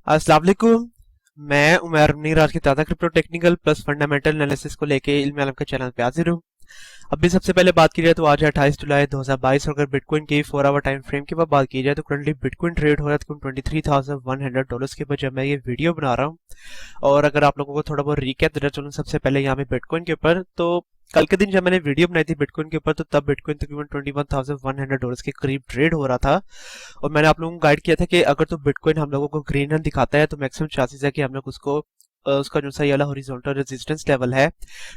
अस्सलाम वालेकुम। मैं उमर मुनीर आज की ताज़ा crypto technical plus fundamental analysis को लेके इल्म आलम के चैनल पे हाजिर हूँ। अभी सबसे पहले बात की जाए तो आज है 28 जुलाई 2022 और अगर बिटकॉइन की 4 आवर टाइम फ्रेम के बाद बात की जाए तो करंटली बिटकॉइन ट्रेड हो रहा है तकरीबन $23,100 के ऊपर जब मैं ये वीडियो बना रहा हूँ। और अगर आप लोगों को थोड़ा बहुत रिकैप देना चलूँ सबसे पहले यहाँ पे बिटकॉइन के ऊपर, तो कल के दिन जब मैंने वीडियो बनाई थी बिटकॉइन के ऊपर तो तब बिटकॉइन तकरीबन $21,100 के करीब ट्रेड हो रहा था। और मैंने आप लोगों को गाइड किया था कि अगर तो बिटकॉइन हम लोगों को ग्रीन रन दिखाता है तो मैक्सिमम चांसेस है कि हम लोग उसको उसका जो सा ये वाला हॉरिजॉन्टल रेजिस्टेंस लेवल है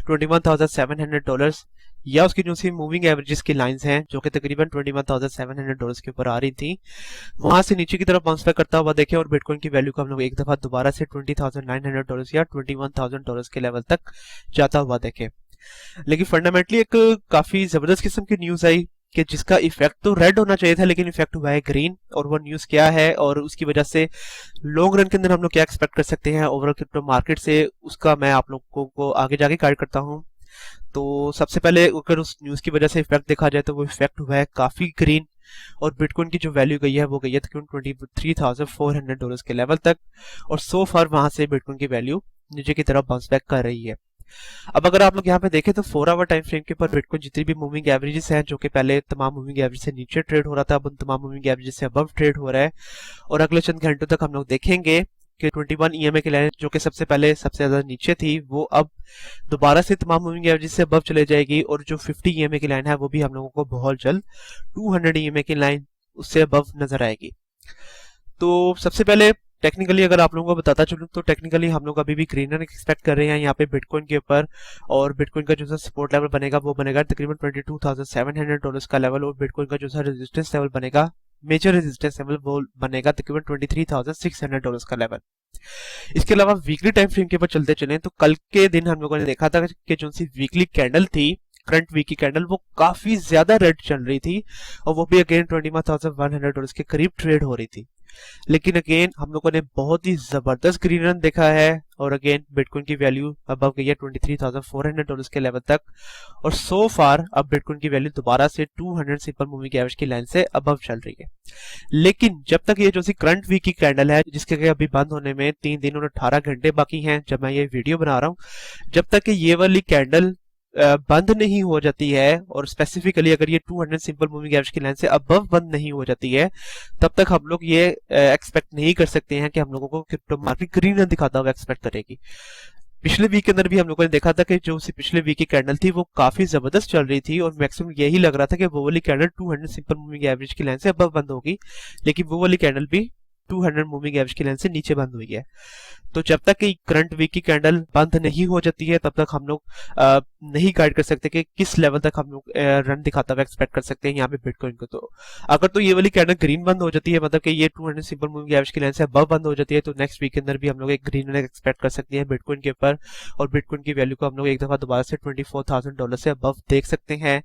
$21,700 या उसकी जो सी मूविंग एवरेजेस की लाइंस हैं जो कि तकरीबन $21,700 के ऊपर आ रही थी, वहां से नीचे की तरफ बाउंस बैक करता हुआ देखें और बिटकॉइन की वैल्यू को हम लोग एक दफा दोबारा से $20,900 या $21,000 के लेवल तक जाता हुआ देखें। लेकिन फंडामेंटली एक काफी जबरदस्त किस्म की न्यूज आई कि जिसका इफेक्ट तो रेड होना चाहिए था लेकिन इफेक्ट हुआ है ग्रीन। और वो न्यूज क्या है और उसकी वजह से लॉन्ग रन के अंदर हम लोग क्या एक्सपेक्ट कर सकते हैं ओवरऑल क्रिप्टो मार्केट से, उसका मैं आप लोगों को आगे जाके गाइड करता हूँ। तो सबसे पहले अगर उस न्यूज की वजह से इफेक्ट देखा जाए तो वो इफेक्ट हुआ है काफी ग्रीन और बिटकॉइन की जो वैल्यू गई है वो गई है तकरीबन $23,400 के लेवल तक। और सो फार वहां से बिटकॉइन की वैल्यू नीचे की तरफ बाउंस बैक कर रही है। अब अगर आप लोग यहाँ पे देखें तो 4 आवर टाइम फ्रेम के ऊपर बिटकॉइन जितनी भी मूविंग एवरेजेस हैं जो कि पहले तमाम मूविंग एवरेज से नीचे ट्रेड हो रहा था अब उन तमाम मूविंग एवरेज से अबव ट्रेड हो रहा है। और अगले चंद घंटों तक हम लोग देखेंगे कि 21 ईएमए की लाइन जो कि सबसे पहले सबसे ज्यादा नीचे थी वो अब दोबारा से तमाम मूविंग एवरेज से अबव चले जाएगी और जो 50 ईएमए की लाइन है वो भी हम लोगों को बहुत जल्द 200 ईएमए की लाइन उससे अबव नजर आएगी। तो सबसे पहले टेक्निकली अगर आप लोगों को बताता चलूं तो टेक्निकली हम लोग अभी भी ग्रीनर एक्सपेक्ट कर रहे हैं यहाँ पे बिटकॉइन के ऊपर। और बिटकॉइन का जो सा सपोर्ट लेवल बनेगा वो बनेगा तकरीबन $22,700 का लेवल और बिटकॉइन का जो सा रेजिस्टेंस लेवल बनेगा मेजर रेजिस्टेंस लेवल वो बनेगा तकरीबन $23,600 का लेवल। इसके अलावा वीकली टाइम फ्रेम के ऊपर चलते चले तो कल के दिन हम लोगों ने देखा था कि जो सी वीकली कैंडल थी करंट वीक की कैंडल वो काफी ज्यादा रेड चल रही थी और वो भी अगेन $21,100 के करीब ट्रेड हो रही थी। लेकिन अगेन हम लोगों ने बहुत ही जबरदस्त ग्रीन रन देखा है और अगेन बिटकॉइन की वैल्यू अबव गई है $23,400 के लेवल तक। और सो फार अब बिटकॉइन की वैल्यू दोबारा से 200 सिंपल मूविंग एवरेज की लाइन से अबव चल रही है। लेकिन जब तक ये जो सी करंट वीक की कैंडल है जिसके अभी बंद होने में 3 दिन और 18 घंटे बाकी हैं जब मैं ये वीडियो बना रहा हूँ, जब तक ये वाली कैंडल बंद नहीं हो जाती है और स्पेसिफिकली अगर ये 200 सिंपल मूविंग एवरेज की लाइन से अबव बंद नहीं हो जाती है तब तक हम लोग ये एक्सपेक्ट नहीं कर सकते हैं कि हम लोगों को क्रिप्टो मार्केट ग्रीन रन दिखाता हुआ एक्सपेक्ट करेगी। पिछले वीक के अंदर भी हम लोगों ने देखा था कि जो पिछले वीक की कैंडल थी वो काफी जबरदस्त चल रही थी और मैक्सिमम यही लग रहा था कि वो वाली कैंडल 200 सिंपल मूविंग एवरेज की लाइन से अबव बंद होगी, लेकिन वो वाली कैंडल भी 200 मूविंग एवरेज की लाइन से नीचे बंद हुई है। तो जब तक कि करंट वीक की कैंडल बंद नहीं हो जाती है तब तक हम लोग नहीं गाइड कर सकते कि किस लेवल तक हम लोग रन दिखाता हुआ एक्सपेक्ट कर सकते हैं यहाँ पे बिटकॉइन को। तो अगर तो ये वाली कैंडल ग्रीन बंद हो जाती है मतलब कि ये 200 सिंपल मूविंग एवरेज की लाइन से अबव बंद हो जाती है तो नेक्स्ट वीक के अंदर भी हम लोग एक ग्रीन रन एक्सपेक्ट कर सकते हैं बिटकॉइन के ऊपर और बिटकॉइन की वैल्यू को हम लोग एक दफा दोबारा से $24,000 से अबव देख सकते हैं।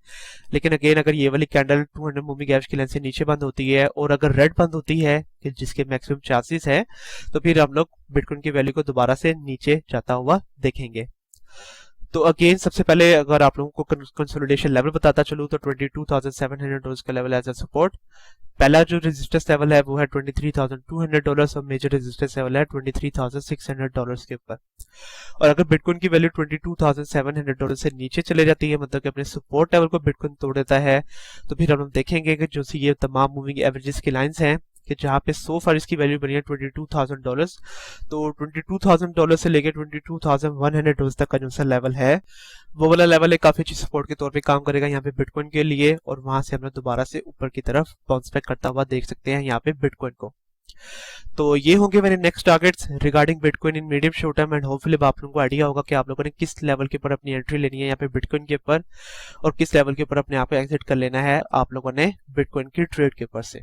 लेकिन अगेन अगर ये वाली कैंडल 200 मूविंग एवरेज की लाइन से नीचे बंद होती है और अगर रेड बंद होती है जिसके मैक्सिमम चांसेस है तो फिर हम लोग बिटकॉइन की वैल्यू को दोबारा से नीचे जाता हुआ देखेंगे। तो अगेन सबसे पहले अगर आप लोगों को कंसोलिडेशन लेवल बताता चलूं तो $22,700 का लेवल एज अ सपोर्ट। पहला जो रेजिस्टेंस लेवल है वो है $23,200 और मेजर रेजिस्टेंस लेवल है $23,600 के ऊपर। और अगर बिटकॉइन की वैल्यू $22,700 से नीचे चले जाती है मतलब कि अपने सपोर्ट लेवल को बिटकॉइन तोड़ देता है तो फिर हम देखेंगे कि जो सी ये तमाम मूविंग एवरेजेस की लाइंस हैं कि जहाँ पे सो फार इसकी वैल्यू बनी है $22,000, तो $22,000 से लेकर $22,100 तक का जो सा लेवल है वो वाला लेवल एक काफी अच्छी सपोर्ट के तौर पे काम करेगा यहाँ पे बिटकॉइन के लिए और वहां से हम लोग दोबारा से ऊपर की तरफ बाउंस बैक करता हुआ देख सकते हैं यहाँ पे बिटकॉइन को। तो ये होंगे मेरे next targets regarding bitcoin in medium short term and hopefully आप लोगों को आइडिया होगा कि आप लोगों ने किस लेवल के ऊपर अपनी एंट्री लेनी है यहाँ पे बिटकॉइन के ऊपर और किस लेवल के ऊपर अपने आप को एग्जिट कर लेना है आप लोगों ने बिटकॉइन की ट्रेड के ऊपर से।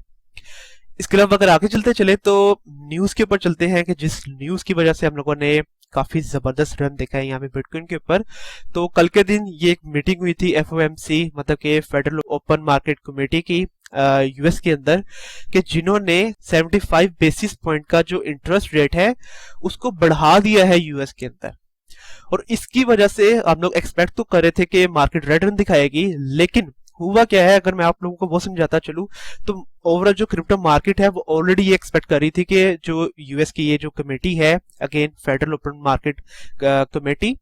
इसके अलावा अगर आगे चलते चले तो न्यूज के ऊपर चलते हैं कि जिस न्यूज की वजह से हम लोगों ने काफी जबरदस्त रन देखा है यहाँ पे बिटकॉइन के ऊपर। तो कल के दिन ये एक मीटिंग हुई थी FOMC मतलब कि फेडरल ओपन मार्केट कमेटी की यूएस के अंदर कि जिन्होंने 75 बेसिस पॉइंट का जो इंटरेस्ट रेट है उसको बढ़ा दिया है यूएस के अंदर। और इसकी वजह से हम लोग एक्सपेक्ट तो कर रहे थे कि मार्केट रेड रन दिखाएगी, लेकिन हुआ क्या है, अगर मैं आप लोगों को वो समझाता चलूं, तो ओवरऑल जो क्रिप्टो मार्केट है वो ऑलरेडी ये एक्सपेक्ट कर रही थी कि जो यूएस की ये जो कमेटी है, again federal open market committee,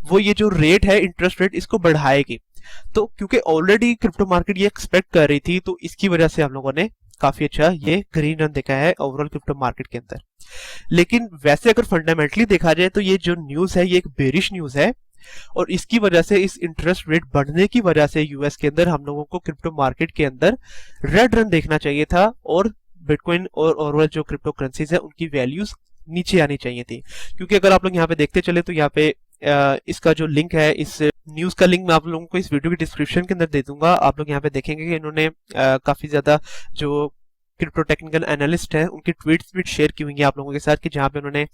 वो ये जो रेट है इंटरेस्ट रेट इसको बढ़ाएगी। तो क्योंकि ऑलरेडी क्रिप्टो मार्केट ये एक्सपेक्ट कर रही थी, तो इसकी वजह से हम लोगों ने काफी अच्छा ये ग्रीन रन देखा है ओवरऑल क्रिप्टो मार्केट के अंदर। लेकिन वैसे अगर फंडामेंटली देखा जाए तो ये जो न्यूज है ये एक बेरिश न्यूज है, और इसकी वजह से, इस इंटरेस्ट रेट बढ़ने की वजह से यूएस के अंदर हम लोगों को क्रिप्टो मार्केट के अंदर रेड रन देखना चाहिए था, और बिटकॉइन और जो क्रिप्टो करेंसीज है उनकी वैल्यूज नीचे आनी चाहिए थी। क्योंकि अगर आप लोग यहाँ पे देखते चले तो यहाँ पे इसका जो लिंक है, इस न्यूज का लिंक मैं आप लोगों को इस वीडियो की डिस्क्रिप्शन के अंदर दे दूंगा। आप लोग यहाँ पे देखेंगे कि इन्होंने काफी ज्यादा जो क्रिप्टो टेक्निकल एनालिस्ट है उनकी ट्वीट्स भी शेयर की हुई है आप लोगों के साथ, कि जहां पे उन्होंने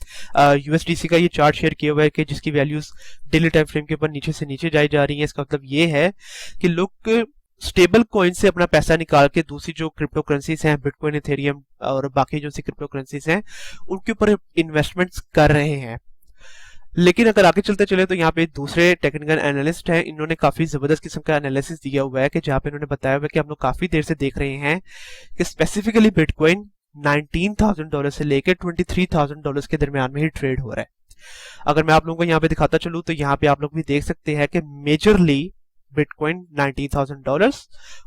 यूएसडीसी का ये चार्ट शेयर किया हुआ है कि जिसकी वैल्यूज डेली टाइम फ्रेम के ऊपर नीचे से नीचे जाई जा रही है। इसका मतलब ये है कि लोग स्टेबल कॉइन से अपना पैसा निकाल के दूसरी जो क्रिप्टो करेंसीज हैं, बिटकॉइन, इथेरियम और बाकी जो सी क्रिप्टो करेंसीज हैं, उनके ऊपर इन्वेस्टमेंट्स कर रहे हैं। लेकिन अगर आगे चलते चले तो यहाँ पे दूसरे टेक्निकल एनालिस्ट हैं, इन्होंने काफी जबरदस्त किस्म का एनालिसिस दिया हुआ है, कि जहाँ पे इन्होंने बताया हुआ है कि हम लोग काफी देर से देख रहे हैं कि स्पेसिफिकली बिटकॉइन $19,000 से लेकर $23,000 के दरमियान में ही ट्रेड हो रहा है। अगर मैं आप लोगों को यहाँ पे दिखाता चलूँ तो यहाँ पे आप लोग भी देख सकते हैं कि मेजरली बिटकॉइन $19,000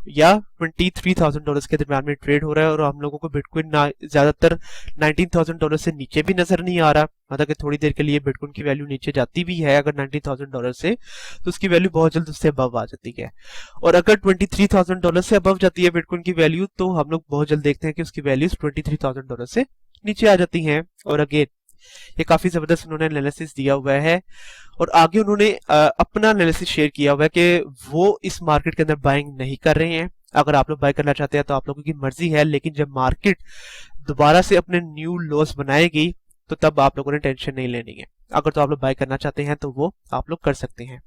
या $23,000 के दरमियान में ट्रेड हो रहा है, और हम लोगों को बिटकॉइन ज्यादातर $19,000 से नीचे भी नजर नहीं आ रहा। मतलब कि थोड़ी देर के लिए बिटकॉइन की वैल्यू नीचे जाती भी है अगर $19,000 से, तो उसकी वैल्यू बहुत जल्द उससे अबव आ जाती है, और अगर $23,000 से अबव जाती है बिटकॉइन की वैल्यू, तो हम लोग बहुत जल्द देखते हैं कि उसकी वैल्यूज $23,000 से नीचे आ जाती हैं। और अगेन ये काफी जबरदस्त उन्होंने एनालिसिस दिया हुआ है, और आगे उन्होंने अपना एनालिसिस शेयर किया हुआ है कि वो इस मार्केट के अंदर बाइंग नहीं कर रहे हैं। अगर आप लोग बाय करना चाहते हैं तो आप लोगों की मर्जी है, लेकिन जब मार्केट दोबारा से अपने न्यू लोस बनाएगी तो तब आप लोगों ने टेंशन नहीं लेनी है। अगर तो आप लोग बाय करना चाहते हैं तो वो आप लोग कर सकते हैं।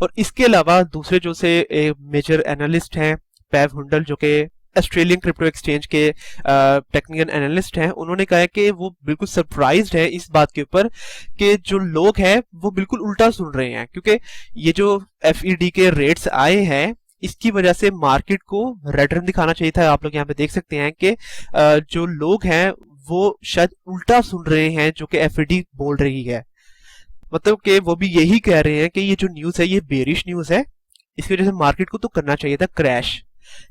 और इसके अलावा दूसरे जो से मेजर एनालिस्ट हैं, पैव हुंडल, जो कि ऑस्ट्रेलियन क्रिप्टो एक्सचेंज के टेक्निकल एनालिस्ट हैं, उन्होंने कहा है कि वो बिल्कुल सरप्राइज्ड है इस बात के ऊपर कि जो लोग हैं वो बिल्कुल उल्टा सुन रहे हैं, क्योंकि ये जो एफईडी के रेट्स आए हैं इसकी वजह से मार्केट को रेड रन दिखाना चाहिए था। आप लोग यहाँ पे देख सकते हैं कि जो लोग हैं वो शायद उल्टा सुन रहे हैं जो कि एफईडी बोल रही है। मतलब कि वो भी यही कह रहे हैं कि ये जो न्यूज है ये बेरिश न्यूज है, इसकी वजह से मार्केट को तो करना चाहिए था क्रैश,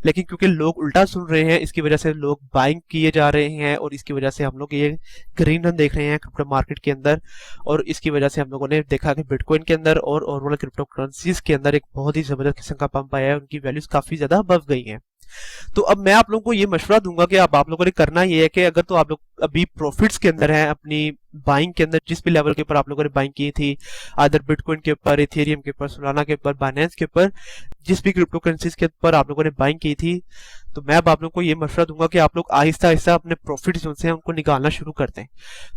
लेकिन क्योंकि लोग उल्टा सुन रहे हैं इसकी वजह से लोग बाइंग किए जा रहे हैं, और इसकी वजह से हम लोग ये ग्रीन रन देख रहे हैं क्रिप्टो मार्केट के अंदर। और इसकी वजह से हम लोगों ने देखा कि बिटकॉइन के अंदर और ओवरऑल क्रिप्टो करेंसीज के अंदर एक बहुत ही जबरदस्त किस्म का पंप आया है, उनकी वैल्यूज काफी ज्यादा बढ़ गई हैं। तो अब मैं आप लोगों को ये मशवरा दूंगा कि अब आप लोगों ने करना ये है कि अगर तो आप लोग अभी प्रॉफिट्स के अंदर हैं, अपनी बाइंग के अंदर जिस भी लेवल के ऊपर आप लोगों ने बाइंग की थी, आदर बिटकॉइन के ऊपर, इथेरियम के ऊपर, सोलाना के ऊपर, बाइनेंस के ऊपर, जिस भी क्रिप्टो करेंसीज के ऊपर आप लोगों ने बाइंग की थी, तो मैं अब आप लोगों को ये मशवरा दूंगा कि आप लोग आहिस्ता आहिस्ता अपने प्रॉफिट जो हैं उनको निकालना शुरू कर दें,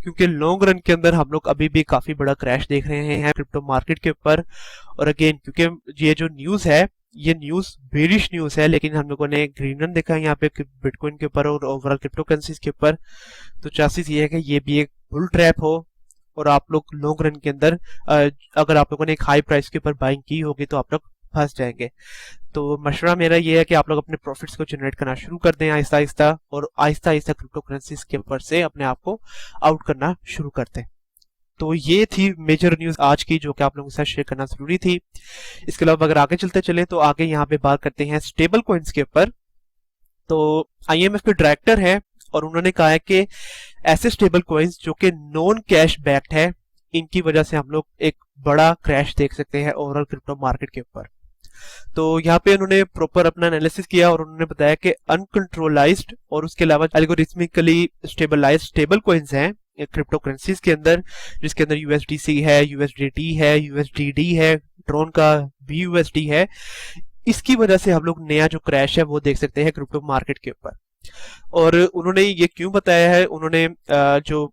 क्योंकि लॉन्ग रन के अंदर हम लोग अभी भी काफी बड़ा क्रैश देख रहे हैं क्रिप्टो मार्केट के ऊपर। और अगेन क्योंकि ये जो न्यूज है ये न्यूज बेरिश न्यूज है, लेकिन हम लोगों ने ग्रीन रन देखा है यहाँ पे बिटकॉइन के ऊपर और ओवरऑल क्रिप्टो करेंसीज के ऊपर, तो चांसेस ये है कि ये भी एक बुल ट्रैप हो, और आप लोग लॉन्ग रन के अंदर अगर आप लोगों ने एक हाई प्राइस के ऊपर बाइंग की होगी तो आप लोग फंस जाएंगे। तो मशवरा मेरा ये है कि आप लोग अपने प्रॉफिट्स को जनरेट करना शुरू कर दें आहिस्ता आहिस्ता, और आहिस्ता आहिस्ता क्रिप्टो करेंसीज के ऊपर से अपने आप को आउट करना शुरू कर दें। तो ये थी मेजर न्यूज आज की जो कि आप लोगों के साथ शेयर करना जरूरी थी। इसके अलावा अगर आगे चलते चले तो आगे यहाँ पे बात करते हैं स्टेबल कॉइन्स के ऊपर। तो आईएमएफ के डायरेक्टर है और उन्होंने कहा है कि ऐसे स्टेबल कॉइन्स जो कि नॉन कैश बैक्ड है, इनकी वजह से हम लोग एक बड़ा क्रैश देख सकते हैं ओवरऑल क्रिप्टो मार्केट के ऊपर। तो यहाँ पे उन्होंने प्रॉपर अपना एनालिसिस किया और उन्होंने बताया कि अनकंट्रोलाइज्ड और उसके अलावा एल्गोरिथमिकली स्टेबलाइज्ड स्टेबल कॉइन्स हैं क्रिप्टो करेंसीज के अंदर, जिसके अंदर यूएसडीसी है, यूएसडीटी है, यूएसडीडी है, ट्रोन का भी यूएसडी है। इसकी वजह से हम लोग नया जो क्रैश है वो देख सकते हैं क्रिप्टो मार्केट के ऊपर। और उन्होंने ये क्यों बताया है, उन्होंने जो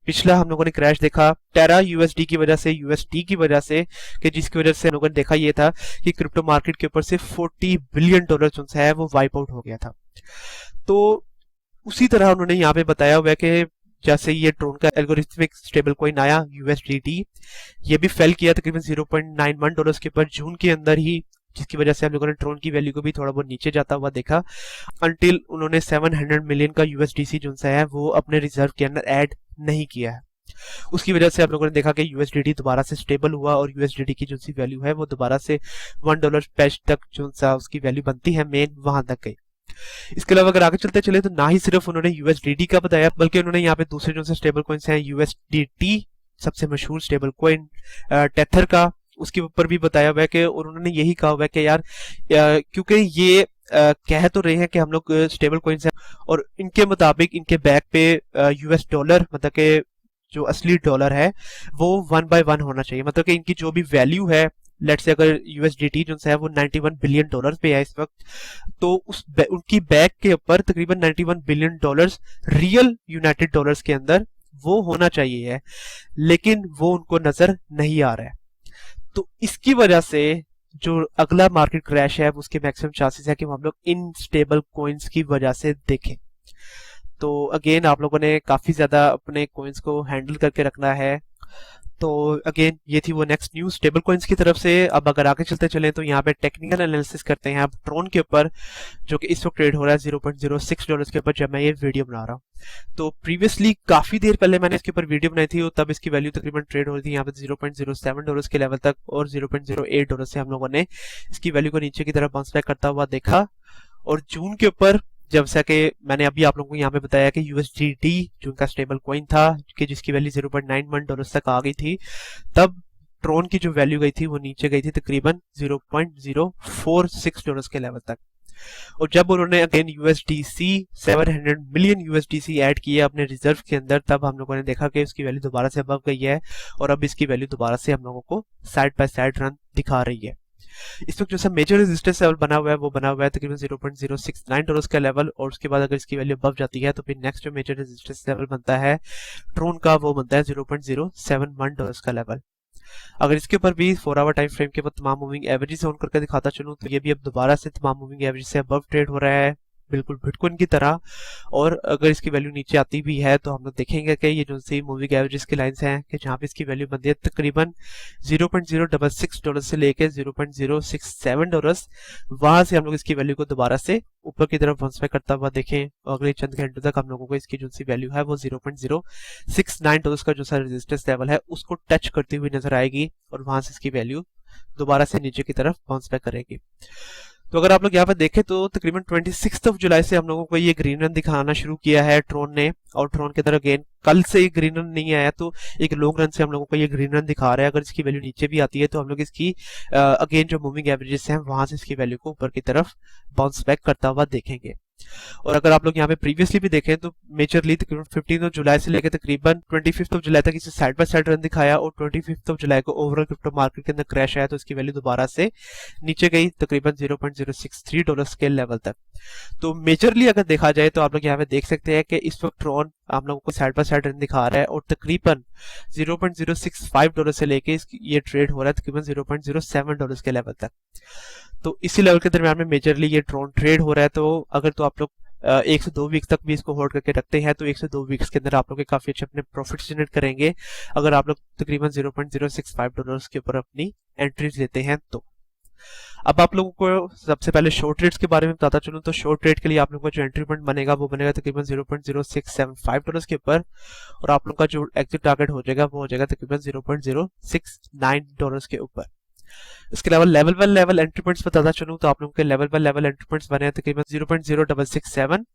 पिछला हम लोगों ने क्रैश देखा टेरा यूएसडी की वजह से, यूएसडी की वजह से, कि जिसकी वजह से हम लोगों ने देखा ये था कि क्रिप्टो मार्केट के ऊपर से $40 बिलियन जो है वो वाइप आउट हो गया था। तो उसी तरह उन्होंने यहाँ पे बताया हुआ है कि जैसे ये ट्रोन का एल्गोरिथमिक स्टेबल कॉइन आया यूएसडीटी, ये भी फेल किया तकरीबन $0.91 के ऊपर जून के अंदर ही, जिसकी वजह से हम लोगों ने ट्रोन की वैल्यू को भी थोड़ा बहुत नीचे जाता हुआ देखा, अनटिल उन्होंने 700 मिलियन का यूएसडीसी जो है वो अपने रिजर्व के अंदर ऐड नहीं किया है। उसकी वजह से आप लोगों ने देखा कि यूएसडीटी दोबारा से स्टेबल हुआ और यूएसडीटी की जो सी वैल्यू है वो दोबारा से $1 पैच तक जो सा उसकी वैल्यू बनती है मेन वहां तक गई। इसके अलावा अगर आगे चलते चले तो ना ही सिर्फ उन्होंने यूएसडीटी का बताया, बल्कि उन्होंने यहाँ पे दूसरे जो से स्टेबल कॉइन्स हैं यूएसडीटी सबसे मशहूर स्टेबल कॉइन, टेथर का, उसके ऊपर भी बताया हुआ है कि, और उन्होंने यही कहा हुआ है कि यार क्योंकि ये कह तो रहे हैं कि हम लोग स्टेबल कॉइन्स हैं और इनके मुताबिक इनके बैक पे यूएस डॉलर मतलब के जो असली डॉलर है वो 1 by 1 होना चाहिए, मतलब कि इनकी जो भी वैल्यू है, लेट्स से अगर यूएसडीटी जो है वो $91 बिलियन पे है इस वक्त, तो उनकी बैक के ऊपर तकरीबन $91 बिलियन रियल यूनाइटेड डॉलर्स के अंदर वो होना चाहिए है, लेकिन वो उनको नजर नहीं आ रहा है। तो इसकी वजह से जो अगला मार्केट क्रैश है उसके मैक्सिमम चांसेस है कि हम लोग इन स्टेबल कॉइन्स की वजह से देखें। तो अगेन आप लोगों ने काफी ज्यादा अपने कॉइन्स को हैंडल करके रखना है। तो अगेन ये थी वो नेक्स्ट न्यूज स्टेबल कॉइन्स की तरफ से। अब अगर आगे चलते चलें तो यहाँ पे टेक्निकल एनालिसिस करते हैं अब ट्रोन के ऊपर, जो कि इस वक्त ट्रेड हो रहा है $0.06 के ऊपर जब मैं ये वीडियो बना रहा हूँ। तो प्रीवियसली काफी देर पहले मैंने इसके ऊपर वीडियो बनाई थी और तब इसकी वैल्यू तकरीबन ट्रेड हो रही थी यहाँ पे $0.07 के लेवल तक, और $0.08 से हम लोगों ने इसकी वैल्यू को नीचे की तरफ बाउंस बैक करता हुआ देखा। और जून के ऊपर जब से कि मैंने अभी आप लोगों को यहाँ पे बताया कि यूएसडीटी जो उनका स्टेबल कॉइन था कि जिसकी वैल्यू $0.91 तक आ गई थी, तब ट्रोन की जो वैल्यू गई थी वो नीचे गई थी तकरीबन $0.046 के लेवल तक। और जब उन्होंने again USDC 700 million USDC add किए अपने रिजर्व के अंदर, तब हम लोगों ने देखा कि उसकी वैल्यू दोबारा से अबव गई है और अब इसकी वैल्यू दोबारा से हम लोगों को साइड बाय साइड रन दिखा रही है। इस वक्त जो सा मेजर रेजिस्टेंस लेवल बना हुआ है वो बना हुआ है तकरीबन $0.069 का लेवल, और उसके बाद अगर इसकी वैल्यू अबव जाती है तो फिर नेक्स्ट जो मेजर रेजिस्टेंस लेवल बनता है ट्रोन का वो बनता है $0.071 का लेवल। अगर इसके ऊपर भी 4 आवर टाइम फ्रेम के ऊपर तमाम मूविंग एवरेजेस ऑन करके दिखाता चलूं तो ये भी अब दोबारा से तमाम मूविंग एवरेज से अबव ट्रेड हो रहा है, बिल्कुल बिटकॉइन की तरह। और अगर इसकी वैल्यू नीचे आती भी है तो हम लोग देखेंगे कि ये जो सी मूविंग एवरेज की लाइंस हैं कि जहां पे इसकी वैल्यू बनती है तकरीबन $0.066 से लेके $0.067, वहां से हम लोग इसकी वैल्यू को दोबारा से ऊपर की तरफ बाउंस बैक करता हुआ देखें और अगले चंद घंटों तक हम लोगों को इसकी जो सी वैल्यू है वो $0.069 का जो सा रेजिस्टेंस लेवल है उसको टच करती हुई नजर आएगी और वहां से इसकी वैल्यू दोबारा से नीचे की तरफ बाउंस बैक करेगी। तो अगर आप लोग यहाँ पे देखें तो तकरीबन 26 जुलाई से हम लोगों को ये ग्रीन रन दिखाना शुरू किया है ट्रोन ने, और ट्रोन के अंदर अगेन कल से ये ग्रीन रन नहीं आया तो एक लॉन्ग रन से हम लोगों को ये ग्रीन रन दिखा रहा है। अगर इसकी वैल्यू नीचे भी आती है तो हम लोग इसकी अगेन जो मूविंग एवरेजेस हैं वहां से इसकी वैल्यू को ऊपर की तरफ बाउंस बैक करता हुआ देखेंगे। और अगर आप लोग यहाँ पे प्रीवियसली भी देखें तो मेजरली तकरीबन 15 जुलाई से लेकर तकरीबन 25 जुलाई तक इसे साइड बाय साइड रन दिखाया, और 25 जुलाई को ओवरऑल क्रिप्टो मार्केट के अंदर क्रैश आया तो इसकी वैल्यू दोबारा से नीचे गई तकरीबन $0.063 के लेवल तक। तो मेजरली अगर देखा जाए तो आप लोग यहाँ पे देख सकते हैं कि इस वक्त ट्रोन आप लोगों को साइड बाय साइड रन दिखा रहा है और तकरीबन $0.065 से लेके ये ट्रेड हो रहा है तकरीबन $0.07 के लेवल तक। तो इसी लेवल के दरमियान में मेजरली ये ट्रोन ट्रेड हो रहा है। तो अगर तो आप लोग 1 से 2 वीक्स तक भी इसको होल्ड करके रखते हैं तो 1 से 2 वीक्स के अंदर आप लोग काफी अच्छे अपने प्रॉफिट जनरेट करेंगे अगर आप लोग तकरीबन $0.065 के ऊपर अपनी एंट्रीज लेते हैं तो। अब आप लोगों को सबसे पहले शॉर्ट ट्रेड्स के बारे में बताता चलूं तो शॉर्ट ट्रेड के लिए आप लोगों का जो एंट्री पॉइंट बनेगा वो बनेगा तकरीबन $0.0675 के ऊपर, और आप लोग का जो एग्जिट टारगेट हो जाएगा वो हो जाएगा तकरीबन $0.069 के ऊपर। इसके अलावा level by level entry points बताता चलूं तो आप लोगों के level by level entry points बने हैं तकरीबन 0.0667,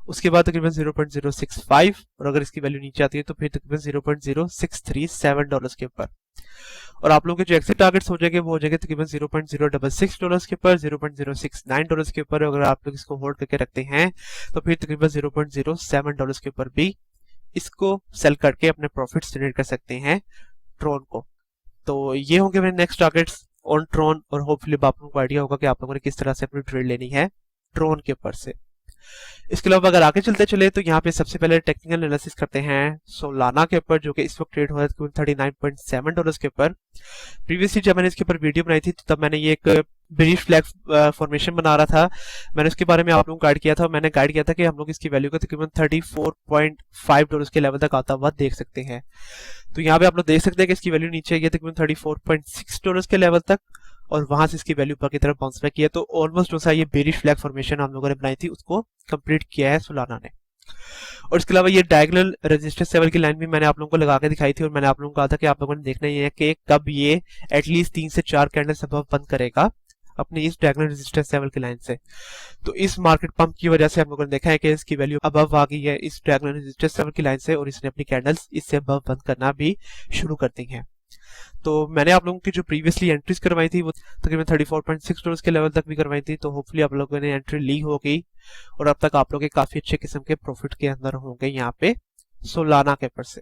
उसके बाद तकरीबन 0.065, और अगर इसकी वैल्यू नीचे आती है तो फिर तकरीबन $0.0637 के ऊपर। और आप लोगों के जो एक्सिट टारगेट्स हो जाएंगे वो हो जाएंगे तकरीबन $0.066 के ऊपर, $0.069 के ऊपर। अगर आप लोग इसको होल्ड करके रखते हैं तो फिर तकरीबन $0.07 के ऊपर भी इसको सेल करके अपने प्रॉफिट्स जनरेट कर सकते हैं ट्रोन को। तो ये होंगे मेरे नेक्स्ट टारगेट्स ऑन ट्रोन, और होपफुली आप लोगों को आइडिया होगा कि आप लोगों ने किस तरह से अपनी ट्रेड लेनी है ट्रोन के ऊपर से। इसके अलावा अगर आगे चलते चले तो यहाँ पे सबसे पहले टेक्निकल एनालिसिस करते हैं सोलाना के ऊपर, जो कि इस वक्त ट्रेड हो रहा है $39.7 के ऊपर। प्रीवियसली जब मैंने इसके ऊपर वीडियो बनाई थी तो तब मैंने ये एक बेरिश फ्लैग फॉर्मेशन बना रहा था, मैंने उसके बारे में आप लोगों को गाइड किया था। मैंने गाइड किया था कि हम लोग इसकी वैल्यू को तकरीबन $34.5 के लेवल तक आता हुआ देख सकते हैं। तो यहाँ पे आप लोग देख सकते हैं कि इसकी वैल्यू नीचे गई तकरीबन $34.6 के लेवल तक, और वहां से इसकी वैल्यू ऊपर की तरफ बाउंस बैक किया। तो ऑलमोस्ट जो सा ये बेरिश फ्लैग फॉर्मेशन हम लोगों ने बनाई थी उसको कंप्लीट किया है सोलाना ने। और इसके अलावा ये डायगोनल रेजिस्टेंस लेवल की लाइन भी मैंने आप लोगों को लगा के दिखाई थी, और मैंने आप लोगों को कहा था कि आप लोगों ने देखना ही है कि कब ये एटलीस्ट 3 से 4 कैंडल्स अबव बंद करेगा अपनी इस डायगोनल रेजिस्टेंस लेवल की लाइन से। तो इस मार्केट पंप की वजह से हम लोगों ने देखा है कि इसकी वैल्यू अबव आ गई है इस डायगोनल रेजिस्टेंस लेवल की लाइन से, और इसने अपनी कैंडल्स इससे अबव बंद करना भी शुरू कर दी हैं। तो मैंने आप लोगों की जो प्रीवियसली एंट्रीज करवाई थी वो तकरीबन $34.6 के लेवल तक भी करवाई थी। तो होपफुली आप लोगों ने एंट्री ली होगी और अब तक आप लोग काफी अच्छे किस्म के प्रॉफिट के अंदर होंगे यहाँ पे सोलाना के ऊपर से।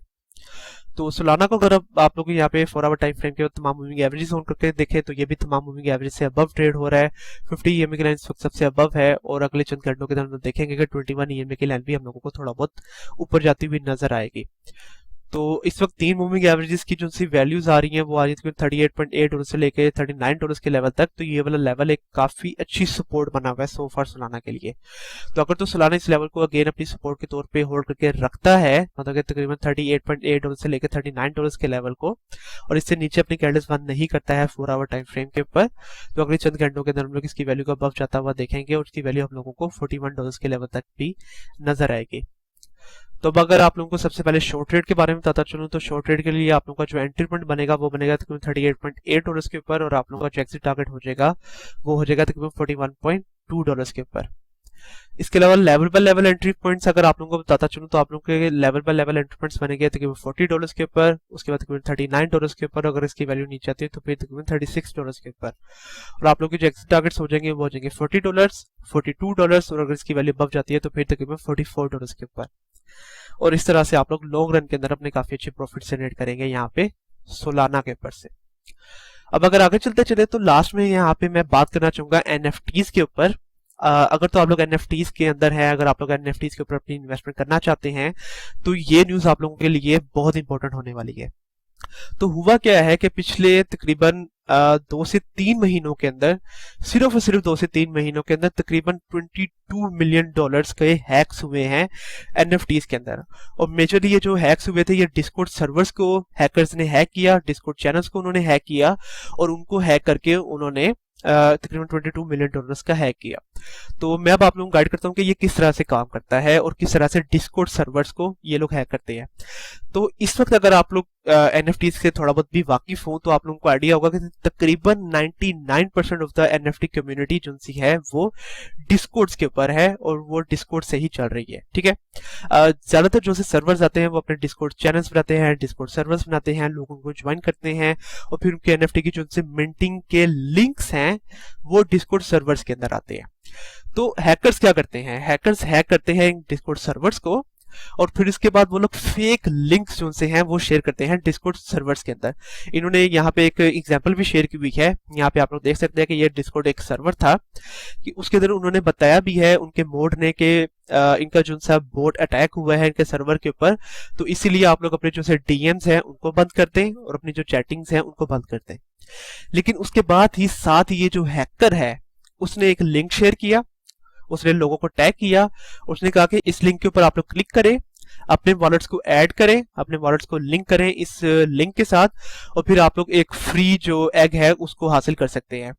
तो सोलाना को अगर आप लोग यहाँ पे 4 आवर टाइम फ्रेम के तमाम मूविंग एवरेजेस ऑन करके देखें तो ये भी तमाम मूविंग एवरेज से अबव ट्रेड हो रहा है। 50 ईएमए की लाइन सबसे अबव है, और अगले चंद घंटों के अंदर देखेंगे कि 21 ईएमए की लाइन भी हम लोगों को थोड़ा बहुत ऊपर जाती हुई नजर आएगी। तो इस वक्त 3 मूविंग एवरेजेस की जो सी वैल्यूज आ रही हैं वो आ रही है $38.8 से लेके $39 के लेवल तक। तो ये वाला लेवल एक काफी अच्छी सपोर्ट बना हुआ है सो फार सोलाना के लिए। तो अगर तो सोलाना इस लेवल को अगेन अपनी सपोर्ट के तौर पे होल्ड करके रखता है, मतलब कि तकरीबन $38.8 से लेकर $39 के लेवल को, और इससे नीचे अपनी कैंडल्स बंद नहीं करता है 4 आवर टाइम फ्रेम के ऊपर, तो अगले चंद घंटों के अंदर हम लोग इसकी वैल्यू को अबव जाता हुआ देखेंगे, और इसकी वैल्यू हम लोगों को $41 के लेवल तक भी नजर आएगी। तो अब अगर आप लोगों को सबसे पहले शॉर्ट ट्रेड के बारे में बताता चलूं तो शॉर्ट ट्रेड के लिए आप लोगों का जो एंट्री पॉइंट बनेगा वो बनेगा तकरीबन $38.8 के ऊपर, और आप लोगों का जो एग्जिट टारगेट हो जाएगा वो हो जाएगा तकरीबन $41.2 के ऊपर। इसके अलावा level by level entry points अगर आप लोगों को बताता चलूं तो आप लोगों के level by level entry points बनेंगे तकरीबन $40 के ऊपर, उसके बाद तकरीबन $39 के ऊपर, अगर इसकी वैल्यू नीचे आती है तो फिर तकरीबन $36 के ऊपर, और आप लोगों के जो एग्जिट टारगेट्स हो जाएंगे वो हो जाएंगे $40, $42, और अगर इसकी वैल्यू अबव जाती है तो फिर तकरीबन $44 के ऊपर। और इस तरह से आप लोग लॉन्ग रन के अंदर अपने काफी अच्छे प्रॉफिट जनरेट करेंगे यहाँ पे सोलाना के ऊपर से। अब अगर आगे चलते चले तो लास्ट में यहाँ पे मैं बात करना चाहूंगा एनएफटीज के ऊपर। अगर तो आप लोग एनएफटीज के अंदर हैं, अगर आप लोग एनएफटीज के ऊपर अपनी इन्वेस्टमेंट करना चाहते हैं तो ये न्यूज आप लोगों के लिए बहुत इंपॉर्टेंट होने वाली है। तो हुआ क्या है कि पिछले तकरीबन 2 से 3 महीनों के अंदर, सिर्फ और सिर्फ 2 से 3 महीनों के अंदर तकरीबन $22 मिलियन के हैक्स हुए हैं एनएफटीज के अंदर। और मेजरली ये जो हैक्स हुए थे ये डिस्कॉर्ड सर्वर्स को हैकर्स ने हैक किया, डिस्कॉर्ड चैनल्स को उन्होंने हैक किया, और उनको हैक करके उन्होंने तकरीबन $22 मिलियन का हैक किया। तो मैं अब आप लोगों को गाइड करता हूँ कि ये किस तरह से काम करता है और किस तरह से डिस्कॉर्ड सर्वर्स को ये लोग हैक करते हैं। तो इस वक्त अगर आप लोग एनएफटीज से थोड़ा बहुत भी वाकिफ हो तो आप लोगों को आइडिया होगा कि तकरीबन 99% ऑफ द एनएफटी कम्युनिटी जो सी है वो डिस्कॉर्ड्स के ऊपर है, और वो डिस्कॉर्ड से ही चल रही है। ठीक है, ज्यादातर जो से सर्वर्स आते हैं वो अपने डिस्कॉर्ड चैनल्स बनाते हैं, डिस्कॉर्ड सर्वर्स बनाते हैं, लोगों को ज्वाइन करते हैं, और फिर उनके एनएफटी की जो से मिंटिंग के लिंक्स हैं वो डिस्कॉर्ड सर्वर्स के अंदर आते हैं। तो हैकर्स क्या करते हैं, हैकर्स हैक करते हैं डिस्कॉर्ड सर्वर्स को, और फिर इसके बाद वो लोग फेक लिंक्स जो से हैं वो शेयर करते हैं डिस्कॉर्ड सर्वर्स के अंदर। इन्होंने यहाँ पे एक एग्जांपल भी शेयर की हुई है, यहाँ पे आप लोग देख सकते हैं कि ये डिस्कॉर्ड एक सर्वर था, कि उसके अंदर उन्होंने बताया भी है उनके मोड ने कि इनका जो सा बोट अटैक हुआ है इनके सर्वर के ऊपर, तो इसीलिए आप लोग अपने जो से डीएम्स हैं उनको बंद करते हैं और अपनी जो चैटिंग्स हैं उनको बंद करते हैं। लेकिन उसके बाद ही साथ ये जो हैकर है उसने एक लिंक शेयर किया, उसने लोगों को टैग किया, उसने कहा कि इस लिंक के ऊपर आप लोग क्लिक करें, अपने वॉलेट्स को ऐड करें, अपने वॉलेट्स को लिंक करें इस लिंक के साथ, और फिर आप लोग एक फ्री जो एग है उसको हासिल कर सकते हैं।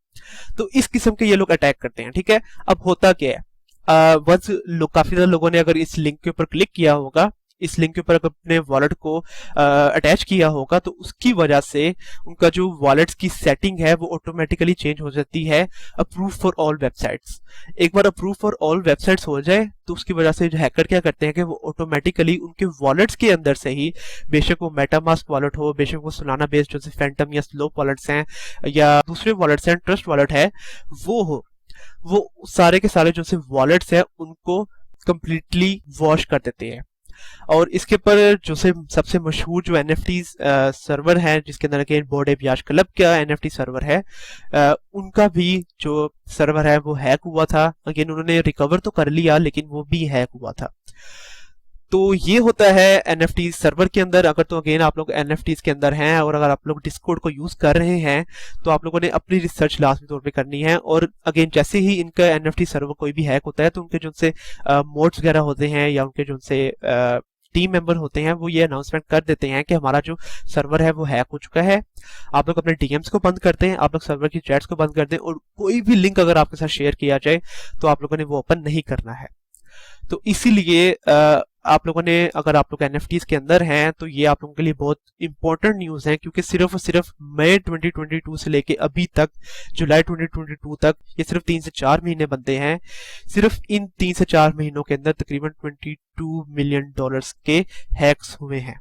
तो इस किस्म के ये लोग अटैक करते हैं। ठीक है, अब होता क्या है, वंस काफी ज्यादा लोगों ने अगर इस लिंक के ऊपर क्लिक किया होगा, इस लिंक के ऊपर अपने वॉलेट को अटैच किया होगा, तो उसकी वजह से उनका जो वॉलेट्स की सेटिंग है वो ऑटोमेटिकली चेंज हो जाती है अप्रूव फॉर ऑल वेबसाइट्स। एक बार अप्रूव फॉर ऑल वेबसाइट्स हो जाए तो उसकी वजह से जो हैकर क्या करते हैं कि वो ऑटोमेटिकली उनके वॉलेट्स के अंदर से ही, बेशक वो मेटामास्क वॉलेट हो, बेशक वो सोलाना बेस्ड जो फैंटम या स्लोप वॉलेट्स हैं या दूसरे वॉलेट्स हैं, ट्रस्ट वॉलेट है वो हो, वो सारे के सारे जो से वॉलेट्स हैं उनको कंप्लीटली वॉश कर देते हैं। और इसके ऊपर जो से सबसे मशहूर जो एनएफटी सर्वर है जिसके अंदर again board app Yash club का एनएफटी सर्वर है, उनका भी जो सर्वर है वो हैक हुआ था। अगेन उन्होंने रिकवर तो कर लिया लेकिन वो भी हैक हुआ था। तो ये होता है एनएफटी सर्वर के अंदर। अगर तो अगेन आप लोग एनएफटीज के अंदर हैं और अगर आप लोग डिस्कॉर्ड को यूज कर रहे हैं तो आप लोगों ने अपनी रिसर्च लाजमी तौर पे करनी है। और अगेन जैसे ही इनका एनएफटी सर्वर कोई भी हैक होता है तो उनके जो से मोड्स वगैरह होते हैं या उनके जो से टीम मेंबर होते हैं वो ये अनाउंसमेंट कर देते हैं कि हमारा जो सर्वर है वो हैक हो चुका है। आप लोग अपने डीएम्स को बंद करते हैं, आप लोग सर्वर की चैट्स को बंद कर दें, और कोई भी लिंक अगर आपके साथ शेयर किया जाए तो आप लोगों ने वो ओपन नहीं करना है। तो इसीलिए आप लोगों ने, अगर आप लोग एनएफटीज के अंदर हैं तो ये आप लोगों के लिए बहुत इंपॉर्टेंट न्यूज़ है, क्योंकि सिर्फ और सिर्फ मई 2022 से लेके अभी तक जुलाई 2022 तक ये सिर्फ 3 से 4 महीने बनते हैं। सिर्फ इन 3 से 4 महीनों के अंदर तकरीबन $22 मिलियन के हैक्स हुए हैं।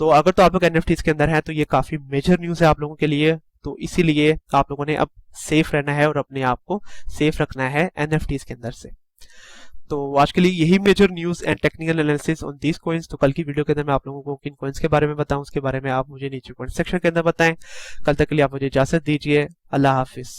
तो अगर तो आप लोग एनएफटीज के अंदर हैं तो ये काफी मेजर न्यूज़ है आप लोगों के लिए। तो इसीलिए आप लोगों ने अब सेफ रहना है और अपने आप को सेफ रखना है एनएफटीज के अंदर से। तो आज के लिए यही major news and technical analysis on these coins. तो कल की वीडियो के अंदर मैं आप लोगों को किन कॉइन्स के बारे में बताऊं उसके बारे में आप मुझे नीचे कमेंट सेक्शन के अंदर बताएं। कल तक के लिए आप मुझे इजाजत दीजिए। अल्लाह हाफिज।